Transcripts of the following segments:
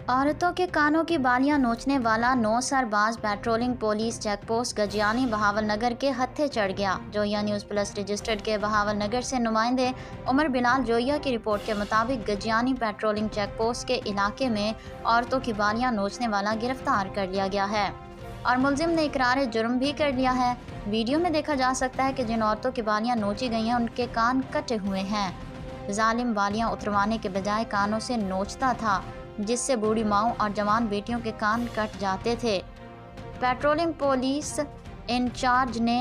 औरतों के कानों की बालियां नोचने वाला 9 सरबाज पेट्रोलिंग पुलिस चेकपोस्ट गजियानी बहावलनगर के हत्थे चढ़ गया। जोया न्यूज़ प्लस रजिस्टर्ड के बहावलनगर से नुमाइंदे उमर बिलाल जोया की रिपोर्ट के मुताबिक गजियानी पेट्रोलिंग चेकपोस्ट के इलाके में औरतों की बालियां नोचने वाला गिरफ्तार कर लिया गया है और मुलजिम ने इकरार जुर्म भी कर लिया है। वीडियो में देखा जा सकता है कि जिन औरतों की बालियां नोची गई हैं उनके कान कटे हुए हैं। जालिम बालियां उतरवाने के बजाय कानों से नोचता था, जिससे बूढ़ी माओं और जवान बेटियों के कान कट जाते थे। पेट्रोलिंग पुलिस इंचार्ज ने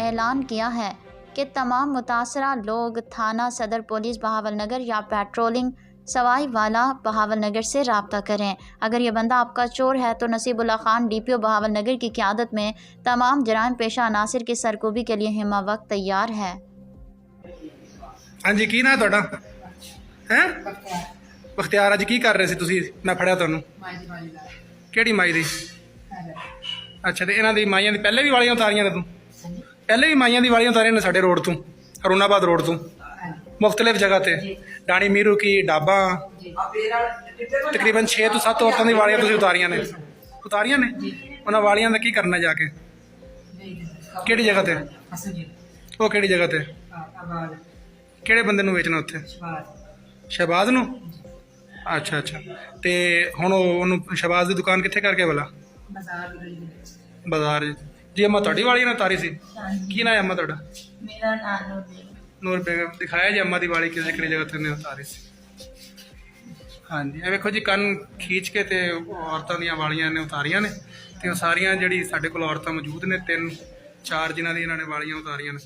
ऐलान किया है कि तमाम मुतासरा लोग थाना सदर पुलिस बहावलनगर या पेट्रोलिंग सवाई वाला बहावलनगर से रब्ता करें। अगर ये बंदा आपका चोर है तो नसीबुल्ला खान DPO बहावलनगर की क़यादत में तमाम जराइम पेशा अनासिर की सरकूबी के लिए हिमा वक्त तैयार है। हाँ जी, की ना तुहाडा है बख्तियार? अज की कर रहे सी तुसी? मैं फड़िया तुहानू किहड़ी माई दी? अच्छा, तो इन्हां दी माइयां दी पहले भी वालियां उतारियां ने तूं? पहले भी माइयां दी वालियां उतारियां ने साडे रोड तों, हरूनाबाद रोड तों, मुख्तलिफ जगह ते डाणी मीरू की डाबा तकरीबन 6 तो 7 औरतों दी वालियां तुसी उतारियां ने उन्हां वालियां दा की करना जाके? किहड़ी जगह ते? वो किहड़ी जगह ते? किहड़े बंदे नूं वेचना उत्थे? शहबाज नूं? अच्छा अच्छा, तो हुण ओनू शहबाज की दुकान कित्थे करके भला? बाजार जी। अम्मा तुहाडी वाली ने उतारी सी? की ना है अम्मा तुहाडा? मेरा नाम नूर बेगम। दिखाया जी अम्मा की वाली किसी जगह ते उतारी सी। हाँ जी, ये वेखो जी, कन खींच के ते औरतों दी वालियां ने उतारियां ने, ते सारियां जिहड़ी साडे कोल औरतां मौजूद ने 3-4 जिन्हां दी इन्हां ने वालियां उतारियां ने।